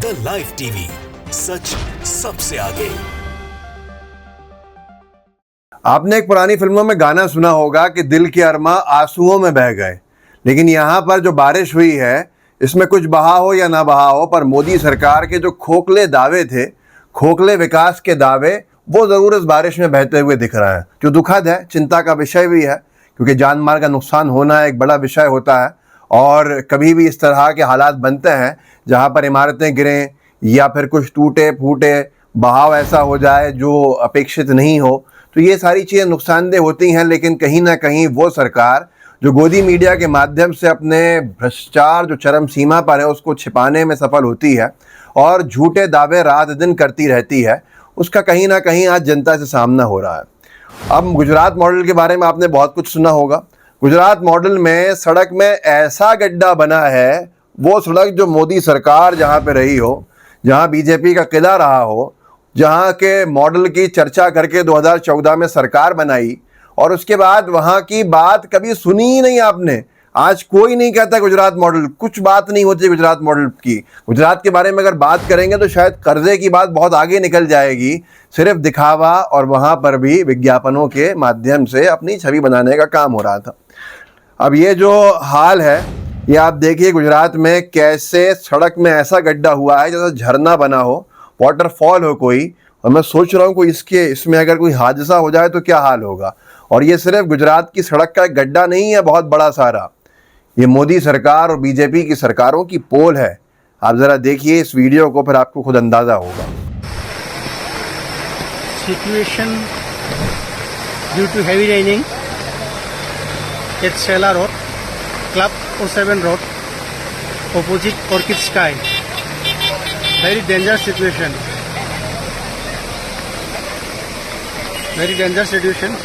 The live TV, सच सबसे आगे। आपने एक पुरानी फिल्मों में गाना सुना होगा कि दिल के अरमा आंसुओं में बह गए, लेकिन यहाँ पर जो बारिश हुई है इसमें कुछ बहा हो या ना बहा हो, पर मोदी सरकार के जो खोखले दावे थे, खोखले विकास के दावे, वो ज़रूर इस बारिश में बहते हुए दिख रहा है, जो दुखद है, चिंता का विषय भी है, क्योंकि जान माल का नुकसान होना एक बड़ा विषय होता है। और कभी भी इस तरह के हालात बनते हैं जहाँ पर इमारतें गिरें या फिर कुछ टूटे फूटे, बहाव ऐसा हो जाए जो अपेक्षित नहीं हो, तो ये सारी चीज़ें नुकसानदेह होती हैं। लेकिन कहीं ना कहीं वो सरकार जो गोदी मीडिया के माध्यम से अपने भ्रष्टाचार जो चरम सीमा पर है उसको छिपाने में सफल होती है और झूठे दावे रात दिन करती रहती है, उसका कहीं ना कहीं आज जनता से सामना हो रहा है। अब गुजरात मॉडल के बारे में आपने बहुत कुछ सुना होगा। गुजरात मॉडल में सड़क में ऐसा गड्ढा बना है, वो सड़क जो मोदी सरकार जहाँ पे रही हो, जहाँ बीजेपी का किला रहा हो, जहाँ के मॉडल की चर्चा करके 2014 में सरकार बनाई और उसके बाद वहाँ की बात कभी सुनी ही नहीं आपने। आज कोई नहीं कहता गुजरात मॉडल, कुछ बात नहीं होती गुजरात मॉडल की। गुजरात के बारे में अगर बात करेंगे तो शायद कर्जे की बात बहुत आगे निकल जाएगी, सिर्फ दिखावा और वहाँ पर भी विज्ञापनों के माध्यम से अपनी छवि बनाने का काम हो रहा था। अब ये जो हाल है, ये आप देखिए गुजरात में कैसे सड़क में ऐसा गड्ढा हुआ है जैसा झरना बना हो, वाटरफॉल हो कोई, और मैं सोच रहा हूँ कोई इसमें अगर कोई हादसा हो जाए तो क्या हाल होगा। और ये सिर्फ गुजरात की सड़क का एक गड्ढा नहीं है बहुत बड़ा सारा, ये मोदी सरकार और बीजेपी की सरकारों की पोल है। आप ज़रा देखिए इस वीडियो को, फिर आपको खुद अंदाज़ा होगा। Situation due to heavy raining at Shela Road, Club 07 Road, opposite Orchid Sky. Very dangerous situation. Very dangerous situation.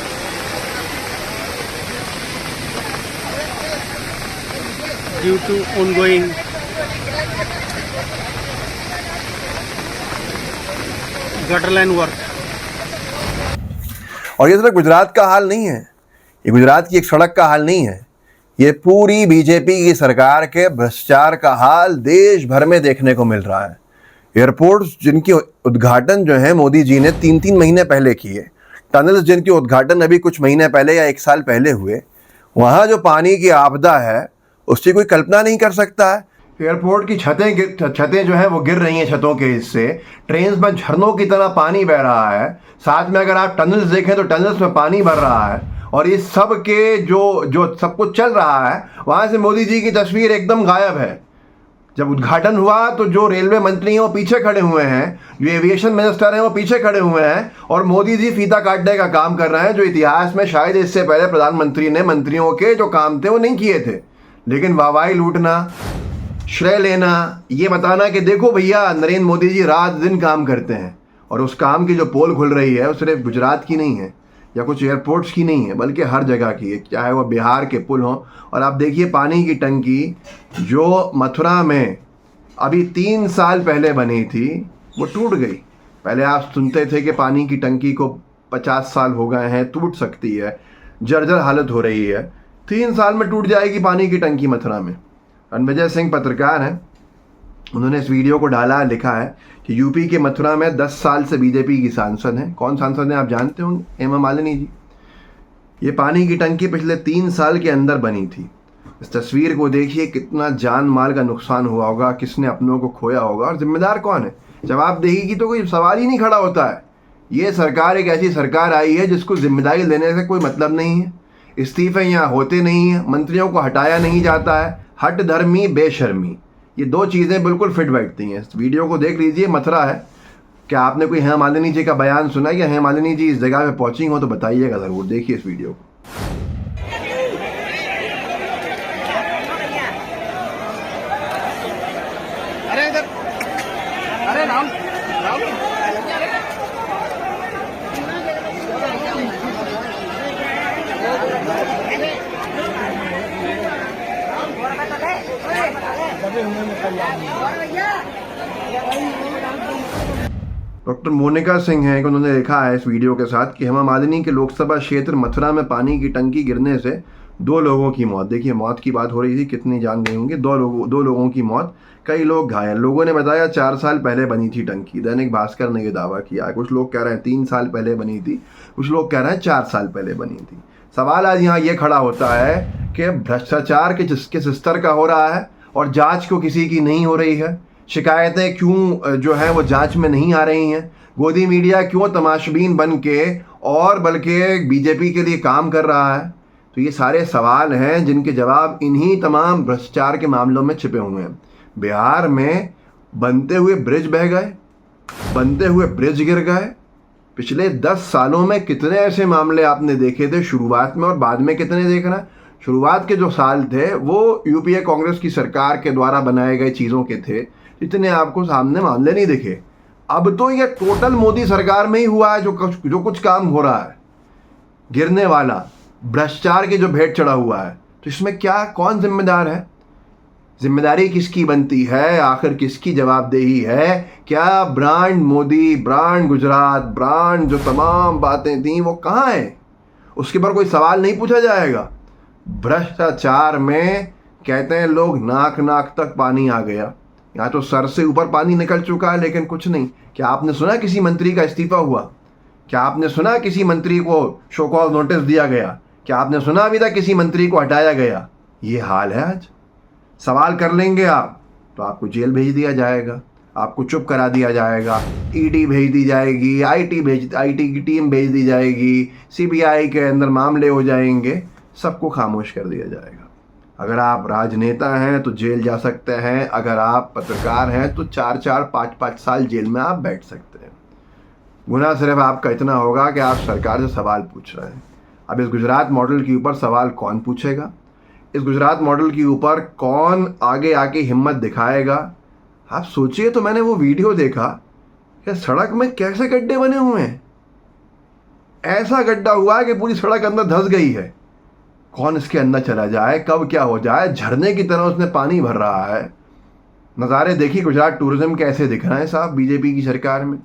Due to ongoing gutter line work. और ये सिर्फ गुजरात का हाल नहीं है, ये गुजरात की एक सड़क का हाल नहीं है, ये पूरी बीजेपी की सरकार के भ्रष्टाचार का हाल देश भर में देखने को मिल रहा है। एयरपोर्ट्स जिनके उद्घाटन जो है मोदी जी ने 3-3 महीने पहले किए, टनल्स जिनके उद्घाटन अभी कुछ महीने पहले या 1 साल पहले हुए, वहाँ जो पानी की आपदा है उसकी कोई कल्पना नहीं कर सकता है। एयरपोर्ट की छतें जो हैं वो गिर रही हैं, छतों के हिस्से, ट्रेन में झरनों की तरह पानी बह रहा है, साथ में अगर आप टनल्स देखें तो टनल्स में पानी भर रहा है। और इस सब के जो सब कुछ चल रहा है, वहाँ से मोदी जी की तस्वीर एकदम गायब है। जब उद्घाटन हुआ तो जो रेलवे मंत्री हैं वो पीछे खड़े हुए हैं, जो एविएशन मिनिस्टर हैं वो पीछे खड़े हुए हैं, और मोदी जी फीता काटने का काम कर रहे हैं, जो इतिहास में शायद इससे पहले प्रधानमंत्री ने मंत्रियों के जो काम थे वो नहीं किए थे। लेकिन वाहवाही लूटना, श्रेय लेना, ये बताना कि देखो भैया नरेंद्र मोदी जी रात दिन काम करते हैं, और उस काम की जो पोल खुल रही है वो सिर्फ गुजरात की नहीं है या कुछ एयरपोर्ट्स की नहीं है, बल्कि हर जगह की है, चाहे वो बिहार के पुल हों। और आप देखिए पानी की टंकी जो मथुरा में अभी 3 साल पहले बनी थी वो टूट गई। पहले आप सुनते थे कि पानी की टंकी को 50 साल हो गए हैं, टूट सकती है, जर्जर हालत हो रही है, 3 साल में टूट जाएगी पानी की टंकी मथुरा में। रणविजय सिंह पत्रकार हैं, उन्होंने इस वीडियो को डाला, लिखा है कि यूपी के मथुरा में 10 साल से बीजेपी की सांसद हैं। कौन सांसद हैं आप जानते होंगे? हेमा मालिनी जी। ये पानी की टंकी पिछले 3 साल के अंदर बनी थी। इस तस्वीर को देखिए, कितना जान माल का नुकसान हुआ होगा, किसने अपनों को खोया होगा और जिम्मेदार कौन है। जवाबदेही की तो कोई सवाल ही नहीं खड़ा होता है। ये सरकार एक ऐसी सरकार आई है जिसको जिम्मेदारी लेने से कोई मतलब नहीं है। इस्तीफे यहाँ होते नहीं हैं, मंत्रियों को हटाया नहीं जाता है। हट धर्मी बेशर्मी, ये 2 चीज़ें बिल्कुल फिट बैठती हैं। इस वीडियो को देख लीजिए, मथुरा है। क्या आपने कोई हेमा मालिनी जी का बयान सुना या हेमा मालिनी जी इस जगह पे पहुंची हो तो बताइएगा ज़रूर। देखिए इस वीडियो को। अरे इधर, अरे राम राम डॉक्टर मोनिका सिंह हैं कि उन्होंने लिखा है इस वीडियो के साथ कि हेमा मालिनी के लोकसभा क्षेत्र मथुरा में पानी की टंकी गिरने से 2 लोगों की मौत, देखिए मौत की बात हो रही थी, कितनी जान गई होंगी, 2 लोगों की मौत, कई लोग घायल। लोगों ने बताया 4 साल पहले बनी थी टंकी, दैनिक भास्कर ने यह दावा किया। कुछ लोग कह रहे हैं 3 साल पहले बनी थी, कुछ लोग कह रहे हैं 4 साल पहले बनी थी। सवाल आज यहाँ ये खड़ा होता है कि भ्रष्टाचार किस स्तर का हो रहा है और जांच को किसी की नहीं हो रही है। शिकायतें क्यों जो है वो जांच में नहीं आ रही हैं। गोदी मीडिया क्यों तमाशबीन बन के और बल्कि बीजेपी के लिए काम कर रहा है। तो ये सारे सवाल हैं जिनके जवाब इन्हीं तमाम भ्रष्टाचार के मामलों में छिपे हुए हैं। बिहार में बनते हुए ब्रिज बह गए, बनते हुए ब्रिज गिर गए। पिछले 10 सालों में कितने ऐसे मामले आपने देखे थे शुरुआत में और बाद में कितने देख रहे हैं। शुरुआत के जो साल थे वो यूपीए कांग्रेस की सरकार के द्वारा बनाए गए चीज़ों के थे, इतने आपको सामने मामले नहीं दिखे। अब तो ये टोटल मोदी सरकार में ही हुआ है जो कुछ काम हो रहा है, गिरने वाला भ्रष्टाचार के जो भेंट चढ़ा हुआ है। तो इसमें क्या, कौन जिम्मेदार है, जिम्मेदारी किसकी बनती है, आखिर किसकी जवाबदेही है। क्या brand Modi, brand Gujarat, brand जो तमाम बातें थी वो कहाँ हैं, उसके पर कोई सवाल नहीं पूछा जाएगा। भ्रष्टाचार में कहते हैं लोग नाक नाक तक पानी आ गया, यहाँ तो सर से ऊपर पानी निकल चुका है लेकिन कुछ नहीं। क्या आपने सुना किसी मंत्री का इस्तीफा हुआ? क्या आपने सुना किसी मंत्री को शो कॉज नोटिस दिया गया? क्या आपने सुना अभी तक किसी मंत्री को हटाया गया? ये हाल है आज। सवाल कर लेंगे आप तो आपको जेल भेज दिया जाएगा, आपको चुप करा दिया जाएगा, ईडी भेज दी जाएगी, आईटी की टीम भेज दी जाएगी, सीबीआई के अंदर मामले हो जाएंगे, सबको खामोश कर दिया जाएगा। अगर आप राजनेता हैं तो जेल जा सकते हैं, अगर आप पत्रकार हैं तो 4-4, 5-5 साल जेल में आप बैठ सकते हैं। गुनाह सिर्फ आपका इतना होगा कि आप सरकार से सवाल पूछ रहे हैं। अब इस गुजरात मॉडल के ऊपर सवाल कौन पूछेगा? इस गुजरात मॉडल के ऊपर कौन आगे आके हिम्मत दिखाएगा? आप सोचिए तो मैंने वो वीडियो देखा कि सड़क में कैसे गड्ढे बने हुए हैं। ऐसा गड्ढा हुआ है कि पूरी सड़क अंदर धंस गई है। कौन इसके अंदर चला जाए, कब क्या हो जाए, झरने की तरह उसने पानी भर रहा है। नज़ारे देखिए गुजरात टूरिज्म कैसे दिख रहे हैं साहब बीजेपी की सरकार में,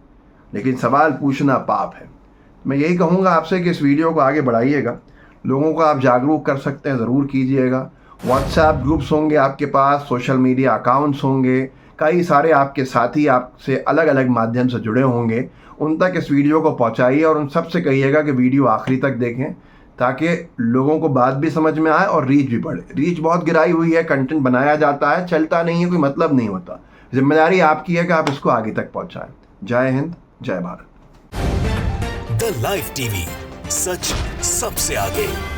लेकिन सवाल पूछना पाप है। मैं यही कहूँगा आपसे कि इस वीडियो को आगे बढ़ाइएगा, लोगों को आप जागरूक कर सकते हैं, ज़रूर कीजिएगा। व्हाट्सएप ग्रुप्स होंगे आपके पास, सोशल मीडिया अकाउंट्स होंगे, कई सारे आपके साथी आपसे अलग अलग माध्यम से जुड़े होंगे, उन तक इस वीडियो को पहुंचाइए और उन सबसे कहिएगा कि वीडियो आखिरी तक देखें ताकि लोगों को बात भी समझ में आए और रीच भी बढ़े। रीच बहुत गिराई हुई है, कंटेंट बनाया जाता है, चलता नहीं है, कोई मतलब नहीं होता। जिम्मेदारी आपकी है कि आप इसको आगे तक पहुंचाएं। जय हिंद, जय भारत। द लाइव टीवी, सच सबसे आगे।